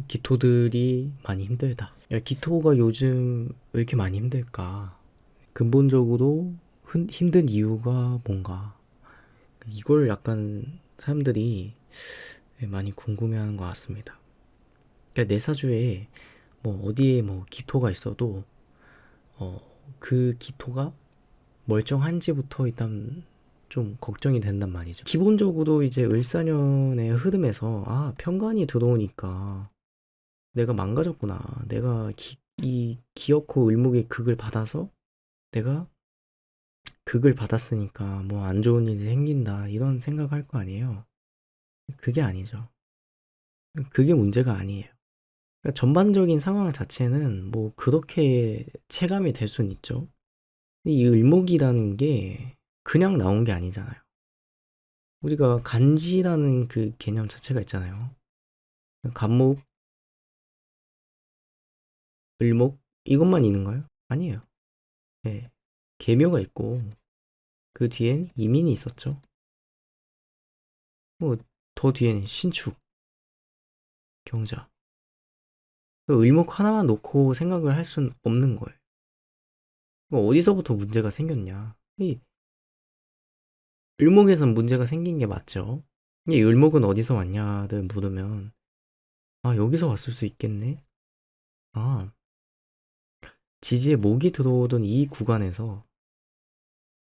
기토들이 많이 힘들다. 야, 기토가 요즘 왜 이렇게 많이 힘들까? 근본적으로 힘든 이유가 뭔가? 이걸 약간 사람들이 많이 궁금해하는 것 같습니다. 그러니까 내 사주에 뭐 어디에 뭐 기토가 있어도 어, 그 기토가 멀쩡한지부터 일단 좀 걱정이 된단 말이죠. 기본적으로 이제 을사년의 흐름에서 편관이 들어오니까 내가 망가졌구나. 내가 이 기어코 을목의 극을 받아서 내가 극을 받았으니까 뭐 안 좋은 일이 생긴다. 이런 생각할 거 아니에요. 그게 아니죠. 그게 문제가 아니에요. 그러니까 전반적인 상황 자체는 뭐 그렇게 체감이 될 수는 있죠. 이 을목이라는 게 그냥 나온 게 아니잖아요. 우리가 간지라는 그 개념 자체가 있잖아요. 간목, 을목 이것만 있는가요? 아니에요. 네. 계묘가 있고 그 뒤엔 이민이 있었죠. 뭐 더 뒤엔 신축, 경자. 그 을목 하나만 놓고 생각을 할 수는 없는 거예요. 뭐 어디서부터 문제가 생겼냐? 이 을목에선 문제가 생긴 게 맞죠. 이 을목은 어디서 왔냐를 물으면 여기서 왔을 수 있겠네. 아 지지에 목이 들어오던 이 구간에서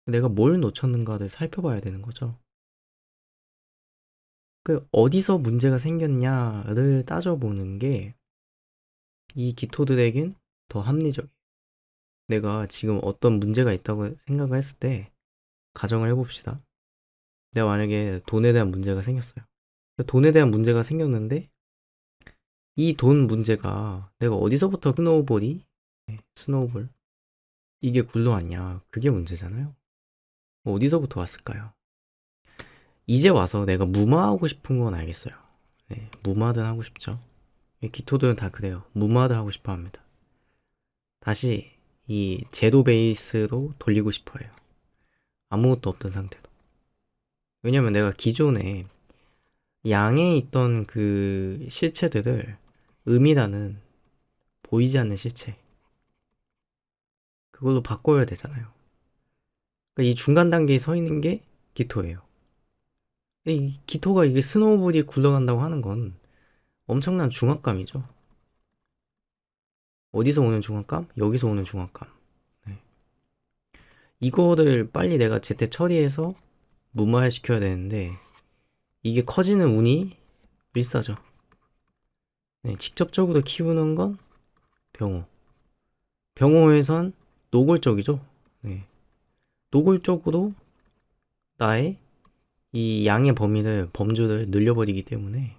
내가 뭘 놓쳤는가를 살펴봐야 되는 거죠. 그 어디서 문제가 생겼냐를 따져보는 게 이 기토들에겐 더 합리적이에요. 내가 지금 어떤 문제가 있다고 생각을 했을 때 가정을 해봅시다. 내가 만약에 돈에 대한 문제가 생겼어요. 돈에 대한 문제가 생겼는데 이 돈 문제가 내가 어디서부터 스노우볼 이게 굴러왔냐 그게 문제잖아요. 어디서부터 왔을까요? 이제 와서 내가 무마하고 싶은 건 알겠어요. 네, 무마든 하고 싶죠. 기토들은 다 그래요. 무마를 하고 싶어 합니다. 다시 이 제도 베이스로 돌리고 싶어 해요. 아무것도 없던 상태로. 왜냐면 내가 기존에 양에 있던 그 실체들을 음이라는 보이지 않는 실체 그걸로 바꿔야 되잖아요. 그러니까 이 중간 단계에 서 있는 게 기토예요. 이 기토가 이게 스노우볼이 굴러간다고 하는 건 엄청난 중압감이죠. 어디서 오는 중압감? 여기서 오는 중압감. 네. 이거를 빨리 내가 제때 처리해서 무마시켜야 되는데 이게 커지는 운이 일사죠. 네, 직접적으로 키우는 건 병호. 병호에선 노골적이죠. 네. 노골적으로 나의 이 양의 범주를 늘려버리기 때문에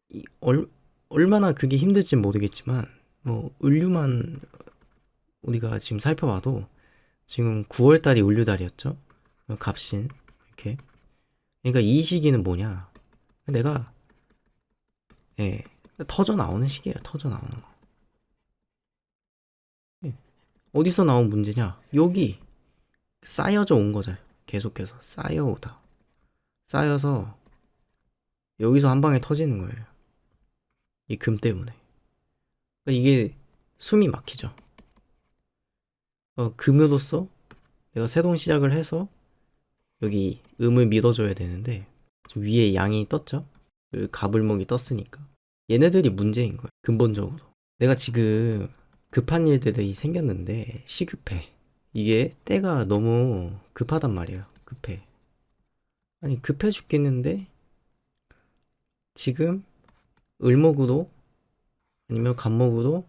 이 얼마나 그게 힘들지 모르겠지만 뭐 을류만 우리가 지금 살펴봐도 지금 9월달이 을류달이었죠. 갑신 이렇게. 그러니까 이 시기는 뭐냐? 내가 예, 터져 나오는 시기예요. 터져 나오는 거. 예. 어디서 나온 문제냐? 여기 쌓여져 온 거죠. 계속해서 쌓여오다. 쌓여서 여기서 한 방에 터지는 거예요. 이 금 때문에. 그러니까 이게 숨이 막히죠. 금으로써 내가 새로운 시작을 해서 여기 음을 밀어줘야 되는데 위에 양이 떴죠. 그 가불목이 떴으니까 얘네들이 문제인 거예요. 근본적으로 내가 지금 급한 일들이 생겼는데 시급해. 이게 때가 너무 급하단 말이에요. 급해. 아니 급해 죽겠는데 지금 을목으로 아니면 간목으로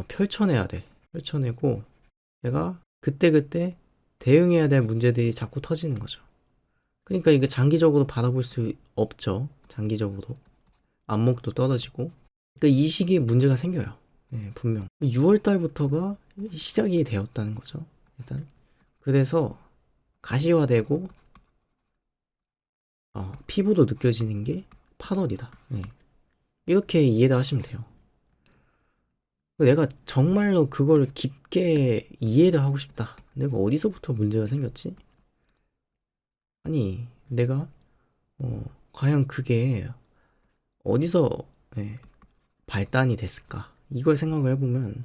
펼쳐내야 돼. 펼쳐내고 내가 그때그때 대응해야 될 문제들이 자꾸 터지는 거죠. 그러니까 이게 장기적으로 바라볼 수 없죠. 장기적으로. 안목도 떨어지고. 그러니까 이 시기에 문제가 생겨요. 네, 분명. 6월 달부터가 시작이 되었다는 거죠. 일단. 그래서 가시화되고 피부도 느껴지는 게 8월이다. 네. 이렇게 이해를 하시면 돼요. 내가 정말로 그걸 깊게 이해를 하고 싶다. 내가 어디서부터 문제가 생겼지? 아니, 내가 과연 그게 어디서 예, 발단이 됐을까? 이걸 생각을 해보면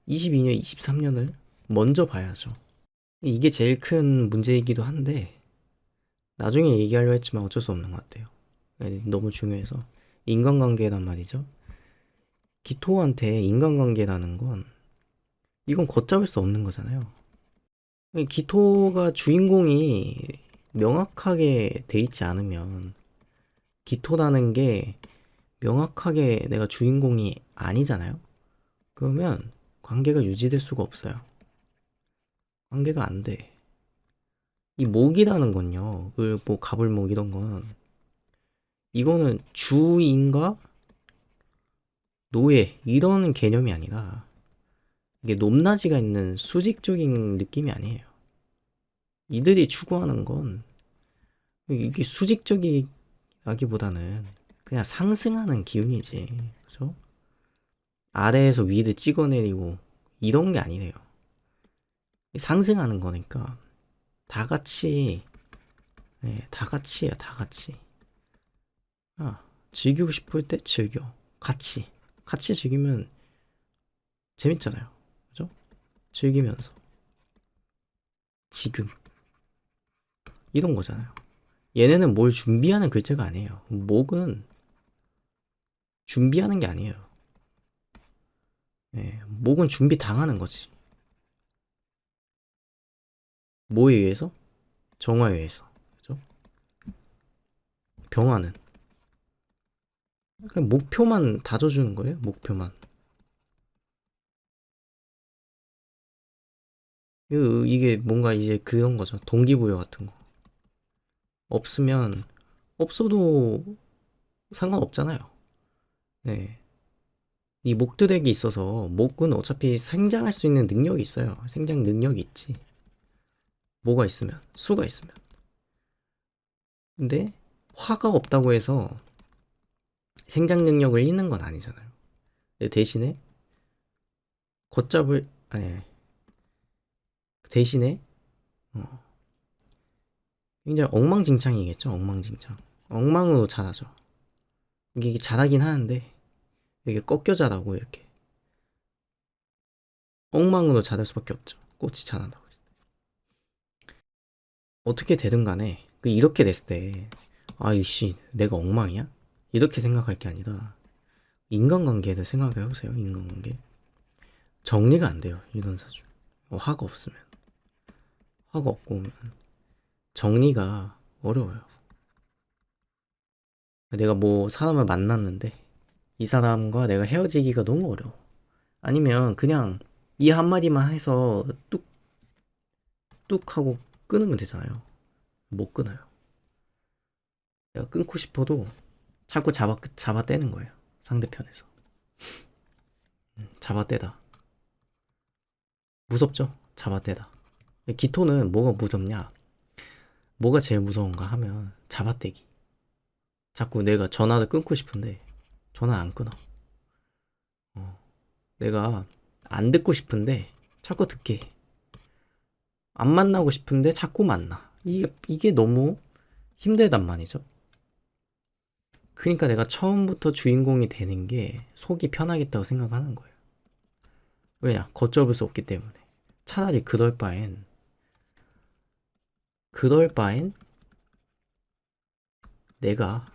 22년, 23년을 먼저 봐야죠. 이게 제일 큰 문제이기도 한데 나중에 얘기하려 했지만 어쩔 수 없는 것 같아요. 예, 너무 중요해서. 인간관계란 말이죠. 기토한테 인간관계라는 건 이건 걷잡을 수 없는 거잖아요. 기토가 주인공이 명확하게 돼 있지 않으면 기토라는 게 명확하게 내가 주인공이 아니잖아요. 그러면 관계가 유지될 수가 없어요. 관계가 안 돼. 이 목이라는 건요, 뭐 가불목 이런 건 이거는 주인과 노예 이런 개념이 아니라 이게 높낮이가 있는 수직적인 느낌이 아니에요. 이들이 추구하는 건 이게 수직적이라기보다는 그냥 상승하는 기운이지, 그죠? 아래에서 위를 찍어내리고 이런 게 아니래요. 상승하는 거니까 다 같이, 네, 다 같이야, 다 같이. 즐기고 싶을 때 즐겨. 같이 즐기면 재밌잖아요, 그죠? 즐기면서 지금 이런 거잖아요. 얘네는 뭘 준비하는 글자가 아니에요. 목은 준비하는 게 아니에요. 네, 목은 준비 당하는 거지. 뭐에 의해서? 정화에 의해서. 그죠? 병화는 그냥 목표만 다져주는 거예요. 목표만. 이게 뭔가 이제 그런 거죠. 동기부여 같은 거. 없으면 없어도 상관없잖아요. 네. 이 목들에게 있어서 목은 어차피 생장할 수 있는 능력이 있어요. 생장 능력이 있지. 뭐가 있으면, 수가 있으면. 근데 화가 없다고 해서 생장 능력을 잃는 건 아니잖아요. 근데 대신에 걷잡을 아니 대신에 굉장히 엉망진창이겠죠. 엉망진창. 엉망으로 자라죠. 이게 자라긴 하는데 이게 꺾여 자라고 이렇게 엉망으로 자랄 수밖에 없죠. 꽃이 자란다고 했을 때. 어떻게 되든 간에 이렇게 됐을 때 아이씨 내가 엉망이야? 이렇게 생각할 게 아니라 인간관계를 생각해 보세요. 인간관계 정리가 안 돼요. 이런 사주 화가 없으면 화가 없고 오면 정리가 어려워요. 내가 뭐 사람을 만났는데 이 사람과 내가 헤어지기가 너무 어려워. 아니면 그냥 이 한마디만 해서 뚝 하고 끊으면 되잖아요. 못 끊어요. 내가 끊고 싶어도 자꾸 잡아떼는 거예요. 상대편에서. 잡아떼다. 무섭죠? 잡아떼다. 기토는 뭐가 무섭냐? 뭐가 제일 무서운가 하면 잡아떼기. 자꾸 내가 전화를 끊고 싶은데 전화 안 끊어. 내가 안 듣고 싶은데 자꾸 듣게 해. 안 만나고 싶은데 자꾸 만나. 이게 너무 힘들단 말이죠. 그러니까 내가 처음부터 주인공이 되는 게 속이 편하겠다고 생각하는 거예요. 왜냐? 걷잡을 수 없기 때문에. 차라리 그럴 바엔 내가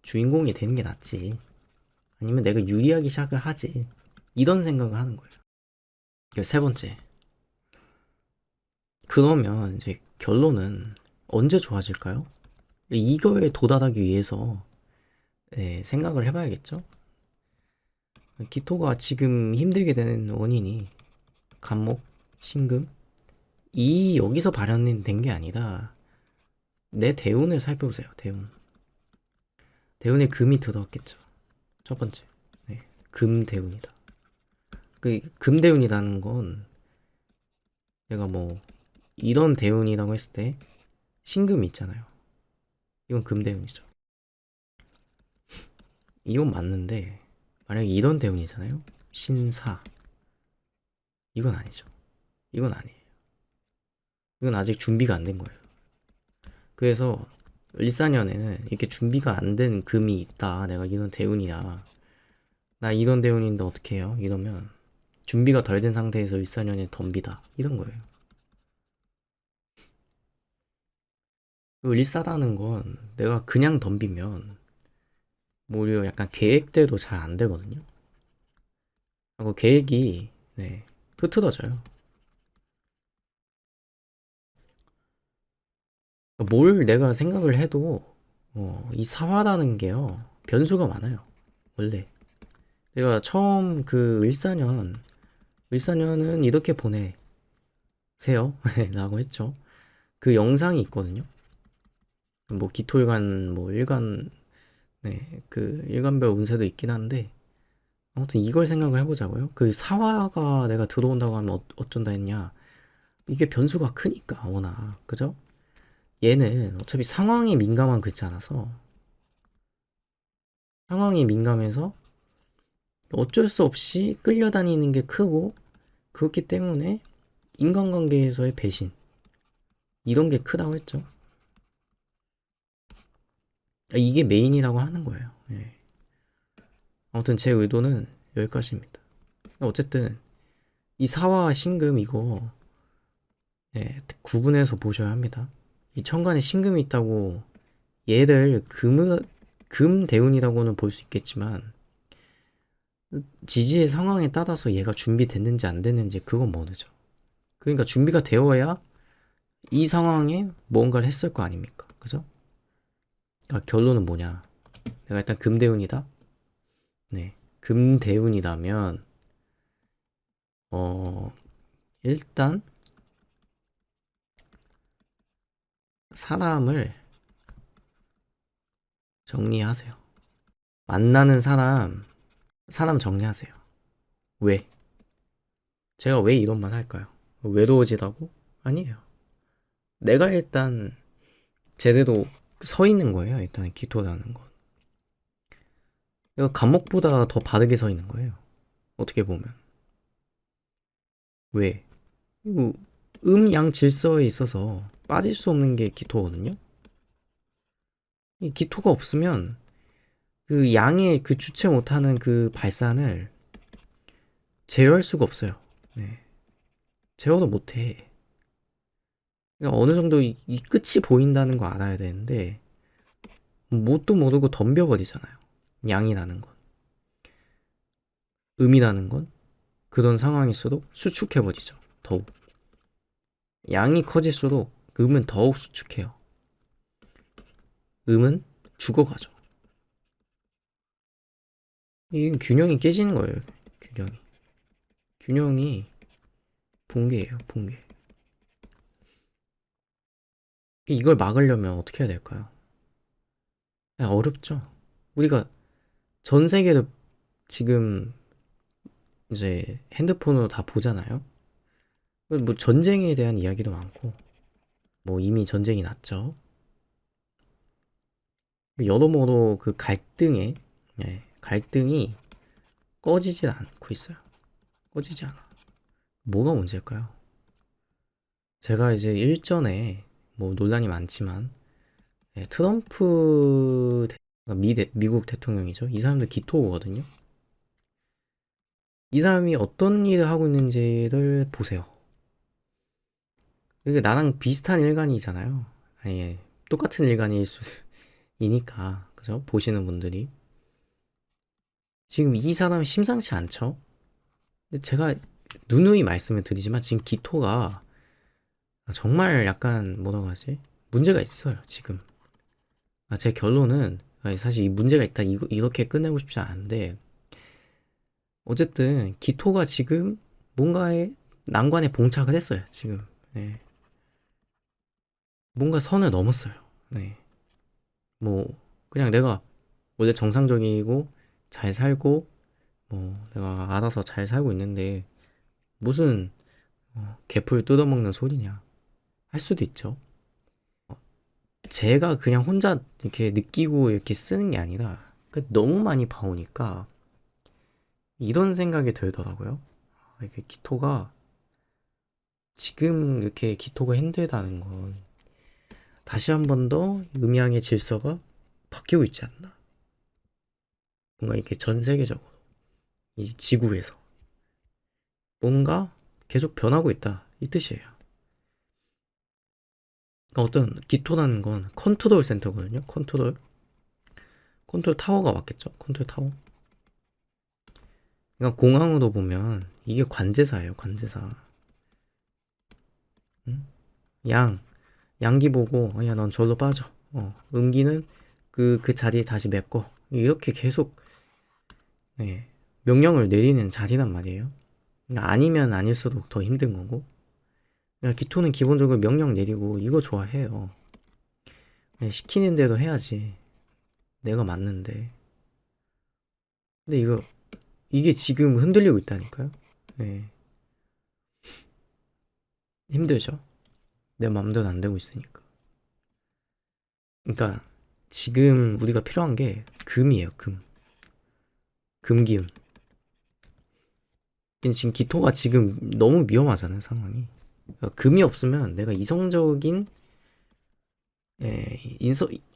주인공이 되는 게 낫지. 아니면 내가 유리하기 시작을 하지. 이런 생각을 하는 거예요. 세 번째. 그러면 이제 결론은 언제 좋아질까요? 이거에 도달하기 위해서 생각을 해봐야겠죠? 기토가 지금 힘들게 되는 원인이 간목, 신금 여기서 발현된 게 아니라 내 대운을 살펴보세요. 대운에 금이 들어왔겠죠. 첫 번째 금대운이다. 금대운이라는 건 내가 뭐 이런 대운이라고 했을 때 신금이 있잖아요. 이건 금대운이죠. 이건 맞는데 만약에 이런 대운이잖아요. 신사 이건 아니죠. 이건 아니에요. 이건 아직 준비가 안 된 거예요. 그래서 일사년에는 이렇게 준비가 안 된 금이 있다. 내가 이런 대운이야. 나 이런 대운인데 어떻게 해요? 이러면 준비가 덜 된 상태에서 일사년에 덤비다. 이런 거예요. 그 일사라는 건 내가 그냥 덤비면 뭐 오히려 약간 계획대로 잘 안 되거든요. 하고 계획이 네, 흐트러져요. 뭘 내가 생각을 해도 이 사화라는 게요 변수가 많아요. 원래 제가 처음 그 일사년은 이렇게 보내세요 라고 했죠. 그 영상이 있거든요. 뭐 기토일간 뭐 일간 네, 그 일간별 운세도 있긴 한데 아무튼 이걸 생각을 해보자고요. 그 사화가 내가 들어온다고 하면 어쩐다 했냐. 이게 변수가 크니까 워낙 그죠? 얘는 어차피 상황에 민감한 글자라서 상황이 민감해서 어쩔 수 없이 끌려다니는 게 크고 그렇기 때문에 인간관계에서의 배신 이런 게 크다고 했죠. 이게 메인이라고 하는 거예요. 예. 아무튼 제 의도는 여기까지입니다. 어쨌든 이 사화와 신금 이거 예, 구분해서 보셔야 합니다. 이 천간에 신금이 있다고 얘를 금 대운이라고는 볼 수 있겠지만 지지의 상황에 따라서 얘가 준비됐는지 안 됐는지 그건 모르죠. 그러니까 준비가 되어야 이 상황에 뭔가를 했을 거 아닙니까? 그죠? 그러니까 결론은 뭐냐? 내가 일단 금대운이다. 네, 금대운이라면 일단 사람을 정리하세요. 만나는 사람 정리하세요. 왜? 제가 왜 이런 말 할까요? 외로워지다고? 아니에요. 내가 일단 제대로 서 있는 거예요. 일단 기토라는 건. 이거 감목보다 더 바르게 서 있는 거예요. 어떻게 보면. 왜? 이거 음양 질서에 있어서 빠질 수 없는 게 기토거든요. 이 기토가 없으면 그 양의 그 주체 못하는 그 발산을 제어할 수가 없어요. 네. 제어도 못해. 그러니까 어느 정도 이 끝이 보인다는 거 알아야 되는데 뭣도 모르고 덤벼버리잖아요. 양이라는 건. 음이라는 건 그런 상황일수록 수축해버리죠. 더욱. 양이 커질수록 음은 더욱 수축해요. 음은 죽어가죠. 이 균형이 깨지는 거예요. 균형이 붕괴예요. 붕괴. 이걸 막으려면 어떻게 해야 될까요? 어렵죠. 우리가 전 세계를 지금 이제 핸드폰으로 다 보잖아요. 뭐 전쟁에 대한 이야기도 많고, 뭐 이미 전쟁이 났죠. 여러모로 그 갈등이 꺼지질 않고 있어요. 꺼지지 않아. 뭐가 문제일까요? 제가 이제 일전에 뭐 논란이 많지만 트럼프 미국 대통령이죠. 이 사람도 기토거든요. 이 사람이 어떤 일을 하고 있는지를 보세요. 이게 나랑 비슷한 일간이잖아요. 아니, 똑같은 일간일 수이니까 그죠? 보시는 분들이 지금 이 사람이 심상치 않죠? 근데 제가 누누이 말씀을 드리지만 지금 기토가 정말 약간 뭐라고 하지? 문제가 있어요 지금. 제 결론은 사실 이 문제가 있다 이렇게 끝내고 싶지 않은데 어쨌든 기토가 지금 뭔가의 난관에 봉착을 했어요 지금. 네. 뭔가 선을 넘었어요. 네. 뭐 그냥 내가 원래 정상적이고 잘 살고 뭐 내가 알아서 잘 살고 있는데 무슨 개풀 뜯어먹는 소리냐 할 수도 있죠. 제가 그냥 혼자 이렇게 느끼고 이렇게 쓰는 게 아니라 너무 많이 봐오니까 이런 생각이 들더라고요. 이게 기토가 지금 이렇게 기토가 힘들다는 건 다시 한 번 더 음양의 질서가 바뀌고 있지 않나. 뭔가 이렇게 전 세계적으로 이 지구에서 뭔가 계속 변하고 있다 이 뜻이에요. 그러니까 어떤 기토라는 건 컨트롤 센터거든요. 컨트롤 타워가 맞겠죠. 컨트롤 타워. 그러니까 공항으로 보면 이게 관제사예요. 관제사. 응? 양기 보고 야 넌 절로 빠져. 음기는 그 자리에 다시 메꿔. 이렇게 계속 네, 명령을 내리는 자리란 말이에요. 그러니까 아니면 아닐수록 더 힘든 거고. 그러니까 기토는 기본적으로 명령 내리고 이거 좋아해요. 네, 시키는 대로 해야지. 내가 맞는데. 근데 이게 지금 흔들리고 있다니까요. 네. 힘들죠. 내 마음대로 안 되고 있으니까. 그러니까 지금 우리가 필요한 게 금이에요. 금기운. 지금 기토가 지금 너무 위험하잖아요, 상황이. 그러니까 금이 없으면 내가 이성적인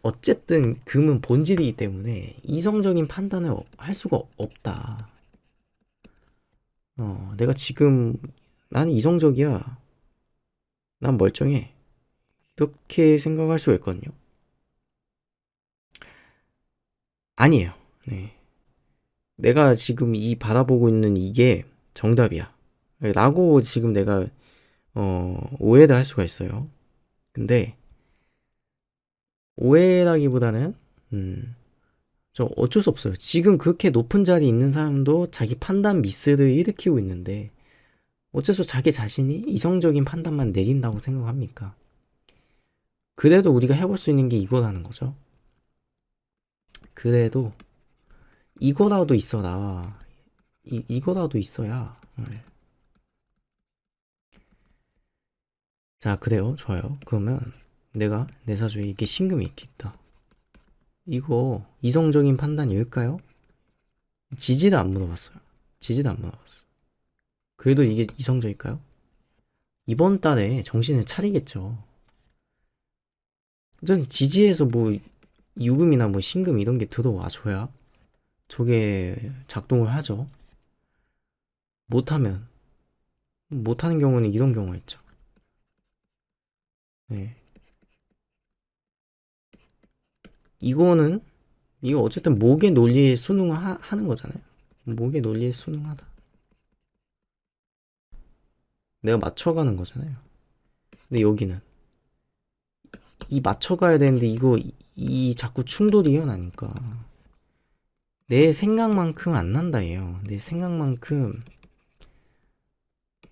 어쨌든 금은 본질이기 때문에 이성적인 판단을 할 수가 없다. 내가 지금 나는 이성적이야. 난 멀쩡해. 이렇게 생각할 수가 있거든요. 아니에요. 네. 내가 지금 이 바라보고 있는 이게 정답이야. 라고 지금 내가 오해를 할 수가 있어요. 근데 오해라기보다는 저 어쩔 수 없어요. 지금 그렇게 높은 자리에 있는 사람도 자기 판단 미스를 일으키고 있는데 어째서 자기 자신이 이성적인 판단만 내린다고 생각합니까? 그래도 우리가 해볼 수 있는 게 이거라는 거죠. 그래도 이거라도 있어라. 이거라도 있어야. 네. 자, 그래요. 좋아요. 그러면 내가 내 사주에 이게 신금이 이렇게 있다. 이거 이성적인 판단일까요? 지지를 안 물어봤어요. 지지를 안 물어봤어. 그래도 이게 이성적일까요? 이번 달에 정신을 차리겠죠. 전 지지에서 뭐 유금이나 뭐 신금 이런 게 들어와 줘야 저게 작동을 하죠. 못하면 못하는 경우는 이런 경우가 있죠. 네. 이거 어쨌든 목의 논리에 순응하는 거잖아요. 목의 논리에 순응하다. 내가 맞춰가는 거잖아요. 근데 여기는 이 맞춰가야 되는데 이 자꾸 충돌이 일어나니까 내 생각만큼 안 난다 얘요. 내 생각만큼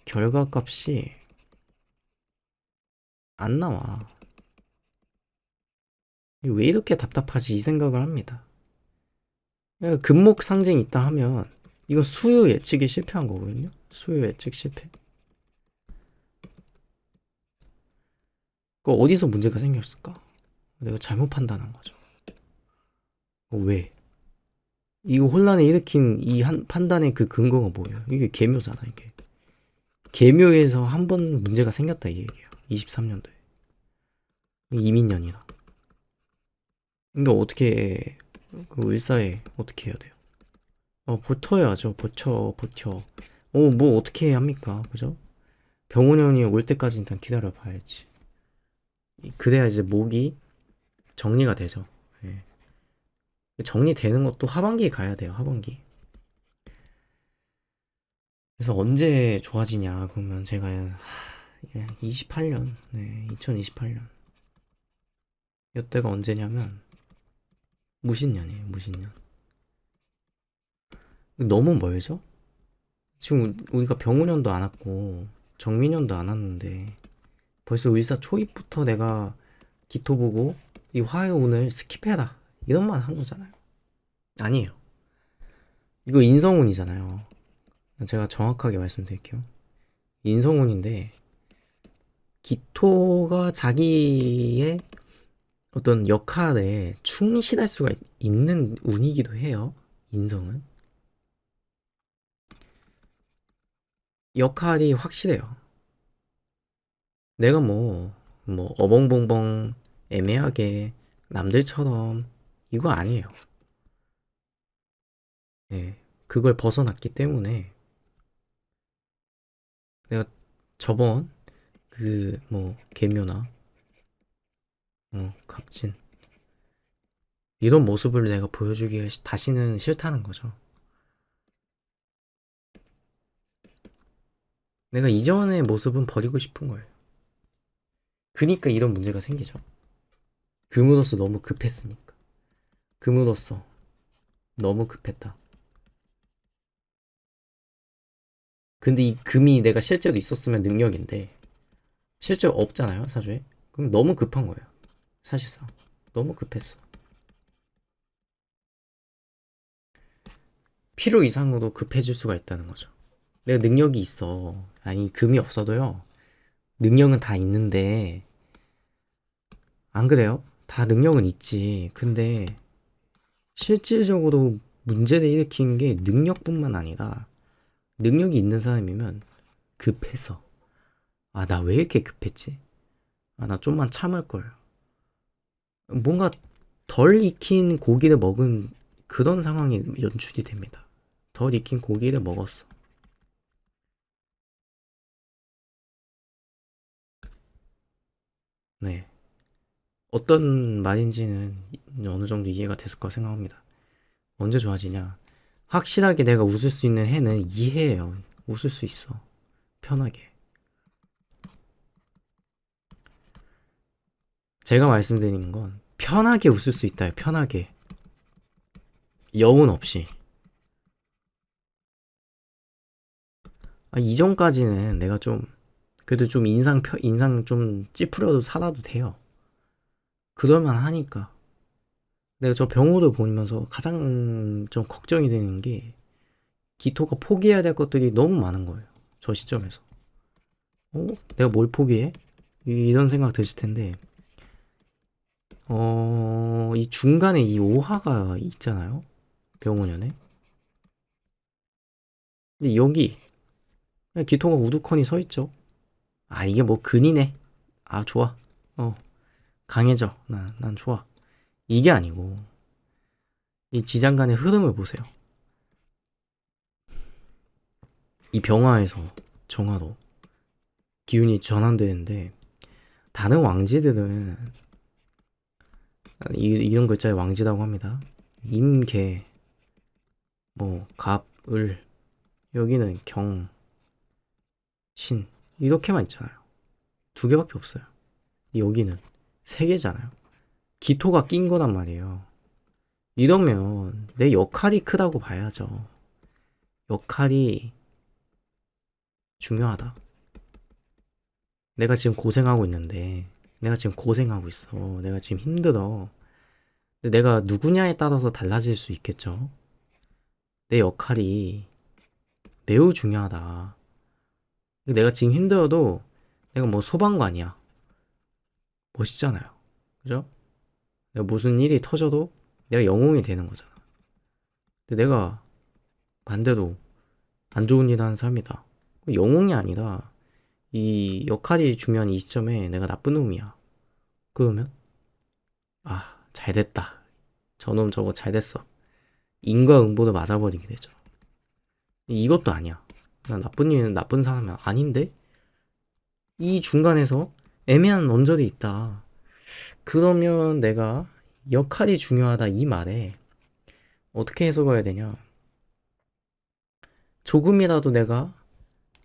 결과값이 안 나와. 왜 이렇게 답답하지 이 생각을 합니다. 금목 상징 있다 하면 이건 수요 예측이 실패한 거거든요. 수요 예측 실패. 그 어디서 문제가 생겼을까? 내가 잘못 판단한 거죠. 왜? 이거 혼란을 일으킨 이 판단의 그 근거가 뭐예요? 이게 계묘잖아, 이게. 계묘에서 한 번 문제가 생겼다, 이 얘기예요. 23년도에. 이민년이다. 그러니까 어떻게, 그 을사에 어떻게 해야 돼요? 버텨야죠. 버텨. 뭐 어떻게 합니까? 그죠? 병원형이 올 때까지 일단 기다려 봐야지. 그래야 이제 목이 정리가 되죠. 예. 정리되는 것도 하반기에 가야 돼요. 하반기. 그래서 언제 좋아지냐 그러면 제가 28년, 네, 2028년 이때가 언제냐면 무신년이에요. 무신년. 너무 멀죠? 지금 우리가 병우년도 안 왔고 정민년도 안 왔는데 벌써 을사 초입부터 내가 기토 보고 이 화요 오늘 스킵해라 이런 말 한 거잖아요. 아니에요. 이거 인성운이잖아요. 제가 정확하게 말씀드릴게요. 인성운인데 기토가 자기의 어떤 역할에 충실할 수가 있는 운이기도 해요. 인성은 역할이 확실해요. 내가 뭐 어벙벙벙 애매하게 남들처럼 이거 아니에요. 네, 그걸 벗어났기 때문에 내가 저번 그 뭐 개묘나 갑진 이런 모습을 내가 보여주기 다시는 싫다는 거죠. 내가 이전의 모습은 버리고 싶은 거예요. 그니까 이런 문제가 생기죠. 금으로써 너무 급했으니까. 금으로써 너무 급했다. 근데 이 금이 내가 실제로 있었으면 능력인데 실제로 없잖아요, 사주에. 그럼 너무 급한 거예요. 사실상 너무 급했어. 필요 이상으로 급해질 수가 있다는 거죠. 내가 능력이 있어. 아니, 금이 없어도요. 능력은 다 있는데 안 그래요? 다 능력은 있지. 근데 실질적으로 문제를 일으킨 게 능력뿐만 아니라 능력이 있는 사람이면 급해서 나 왜 이렇게 급했지? 나 좀만 참을 걸. 뭔가 덜 익힌 고기를 먹은 그런 상황이 연출이 됩니다. 덜 익힌 고기를 먹었어. 네. 어떤 말인지는 어느 정도 이해가 됐을 거라 생각합니다. 언제 좋아지냐? 확실하게 내가 웃을 수 있는 해는 이해해요. 웃을 수 있어. 편하게. 제가 말씀드리는 건 편하게 웃을 수 있다요. 편하게. 여운 없이. 이전까지는 내가 좀 그래도 좀 인상 좀 찌푸려도 살아도 돼요. 그럴만 하니까. 내가 저 병호를 보면서 가장 좀 걱정이 되는 게 기토가 포기해야 될 것들이 너무 많은 거예요. 저 시점에서. 내가 뭘 포기해? 이런 생각 드실 텐데, 이 중간에 이 오하가 있잖아요. 병원연에. 근데 여기 기토가 우두커니 서 있죠. 이게 뭐 근이네. 좋아. 강해져. 난 좋아. 이게 아니고 이 지장간의 흐름을 보세요. 이 병화에서 정화로 기운이 전환되는데 다른 왕지들은 이런 글자에 왕지라고 합니다. 임계, 갑, 을, 여기는 경, 신 이렇게만 있잖아요. 두 개밖에 없어요. 여기는 세 개잖아요. 기토가 낀 거란 말이에요. 이러면 내 역할이 크다고 봐야죠. 역할이 중요하다. 내가 지금 고생하고 있는데, 내가 지금 고생하고 있어. 내가 지금 힘들어. 근데 내가 누구냐에 따라서 달라질 수 있겠죠. 내 역할이 매우 중요하다. 내가 지금 힘들어도 내가 뭐 소방관이야. 멋있잖아요. 그죠? 내가 무슨 일이 터져도 내가 영웅이 되는 거잖아. 근데 내가 반대로 안 좋은 일 하는 사람이다. 영웅이 아니라 이 역할이 중요한 이 시점에 내가 나쁜 놈이야. 그러면 잘 됐다. 저놈 저거 잘 됐어. 인과응보를 맞아버리게 되죠. 이것도 아니야. 난 나쁜 사람이 아닌데? 이 중간에서 애매한 언저리 있다. 그러면 내가 역할이 중요하다 이 말에 어떻게 해석해야 되냐? 조금이라도 내가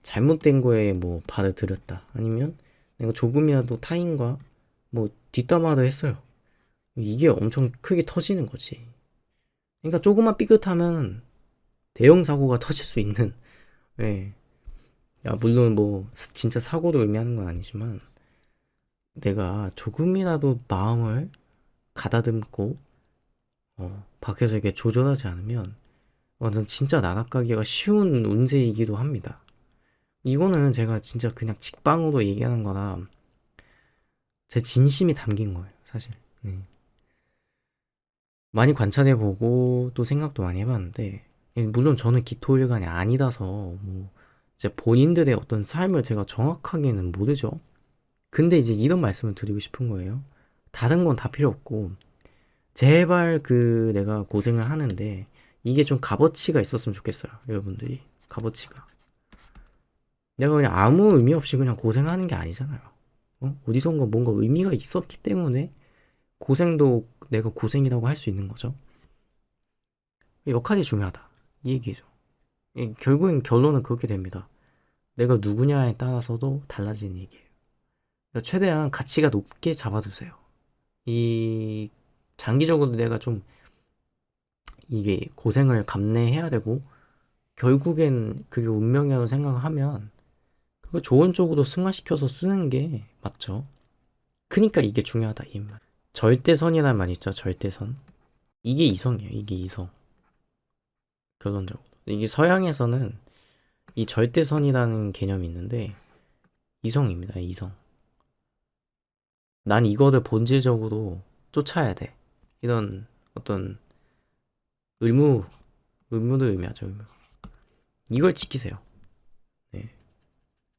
잘못된 거에 뭐 발을 들였다. 아니면 내가 조금이라도 타인과 뭐 뒷담화를 했어요. 이게 엄청 크게 터지는 거지. 그러니까 조금만 삐끗하면 대형 사고가 터질 수 있는. 예. 물론 뭐 진짜 사고를 의미하는 건 아니지만 내가 조금이라도 마음을 가다듬고 밖에서 이렇게 조절하지 않으면 난 진짜 나락가기가 쉬운 운세이기도 합니다. 이거는 제가 진짜 그냥 직방으로 얘기하는 거라 제 진심이 담긴 거예요, 사실. 많이 관찰해보고 또 생각도 많이 해봤는데 물론 저는 기토일간이 아니라서 뭐 이제 본인들의 어떤 삶을 제가 정확하게는 모르죠. 근데 이제 이런 말씀을 드리고 싶은 거예요. 다른 건 다 필요 없고 제발 그 내가 고생을 하는데 이게 좀 값어치가 있었으면 좋겠어요. 여러분들이 값어치가. 내가 그냥 아무 의미 없이 그냥 고생하는 게 아니잖아요. 어디선가 뭔가 의미가 있었기 때문에 고생도 내가 고생이라고 할 수 있는 거죠. 역할이 중요하다. 이 얘기죠. 결국엔 결론은 그렇게 됩니다. 내가 누구냐에 따라서도 달라지는 얘기예요. 그러니까 최대한 가치가 높게 잡아두세요. 이 장기적으로 내가 좀 이게 고생을 감내해야 되고 결국엔 그게 운명이라고 생각하면 그걸 좋은 쪽으로 승화시켜서 쓰는 게 맞죠. 그니까 이게 중요하다 이 말. 절대선이라는 말 있죠. 절대선. 이게 이성이에요. 이게 이성. 결론적으로. 이게 서양에서는 이 절대선이라는 개념이 있는데 이성입니다. 이성. 난 이거를 본질적으로 쫓아야 돼. 이런 어떤 의무를 의미하죠. 의무. 이걸 지키세요. 네.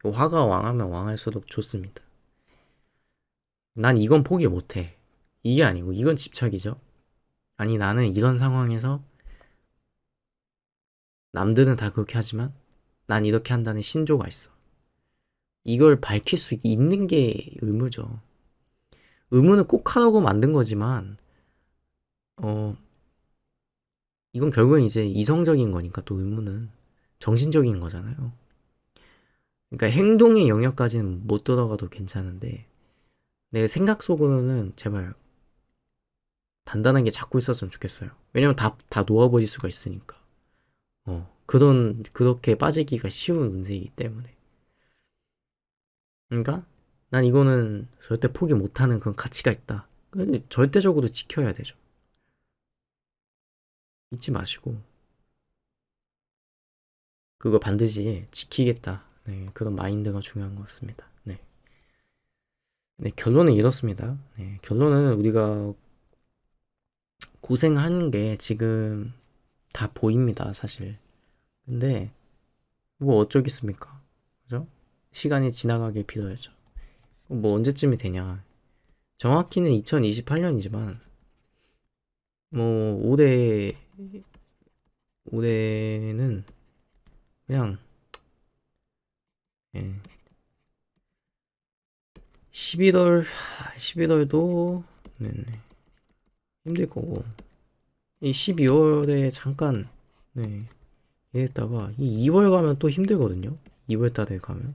화가 왕하면 왕할수록 좋습니다. 난 이건 포기 못해. 이게 아니고 이건 집착이죠. 아니 나는 이런 상황에서 남들은 다 그렇게 하지만 난 이렇게 한다는 신조가 있어. 이걸 밝힐 수 있는 게 의무죠. 의무는 꼭 하라고 만든 거지만 이건 결국엔 이제 이성적인 거니까 또 의무는 정신적인 거잖아요. 그러니까 행동의 영역까지는 못 들어가도 괜찮은데 내 생각 속으로는 제발 단단하게 잡고 있었으면 좋겠어요. 왜냐면 다 놓아버릴 수가 있으니까. 그렇게 빠지기가 쉬운 운세이기 때문에. 그러니까 난 이거는 절대 포기 못하는 그런 가치가 있다. 절대적으로 지켜야 되죠. 잊지 마시고 그거 반드시 지키겠다. 네, 그런 마인드가 중요한 것 같습니다. 네. 네, 결론은 이렇습니다. 네, 결론은 우리가 고생하는 게 지금 다 보입니다, 사실. 근데 뭐 어쩌겠습니까? 그죠? 시간이 지나가게 빌어야죠. 뭐 언제쯤이 되냐? 정확히는 2028년이지만 뭐 올해는 그냥 11월도 힘들 거고 이 12월에 잠깐 이랬다가 이 2월 가면 또 힘들거든요. 2월 달에 가면.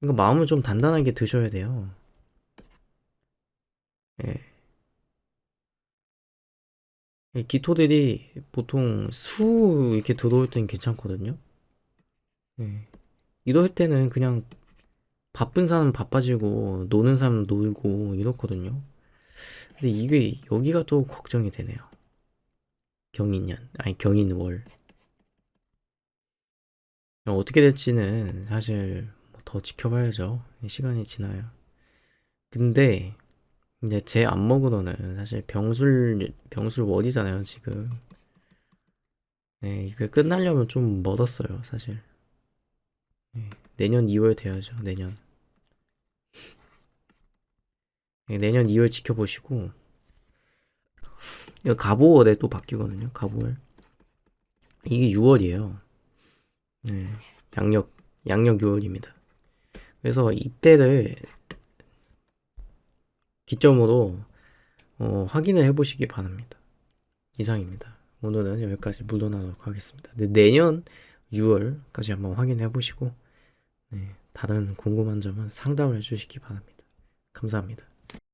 그러니까 마음을 좀 단단하게 드셔야 돼요. 기토들이 보통 수 이렇게 들어올 땐 괜찮거든요. 이럴 때는 그냥 바쁜 사람은 바빠지고 노는 사람은 놀고 이렇거든요. 근데 이게 여기가 또 걱정이 되네요. 경인월. 어떻게 될지는 사실 더 지켜봐야죠. 시간이 지나요. 근데 이제 제 안목으로는 사실 병술월이잖아요, 지금. 이게 끝나려면 좀 멀었어요, 사실. 내년 2월 돼야죠, 내년. 내년 2월 지켜보시고. 이거 갑오월에 또 바뀌거든요, 갑오월. 이게 6월이에요. 양력 6월입니다. 그래서 이때를 기점으로 확인을 해보시기 바랍니다. 이상입니다. 오늘은 여기까지 물러나도록 하겠습니다. 내년 6월까지 한번 확인해 보시고 다른 궁금한 점은 상담을 해주시기 바랍니다. 감사합니다.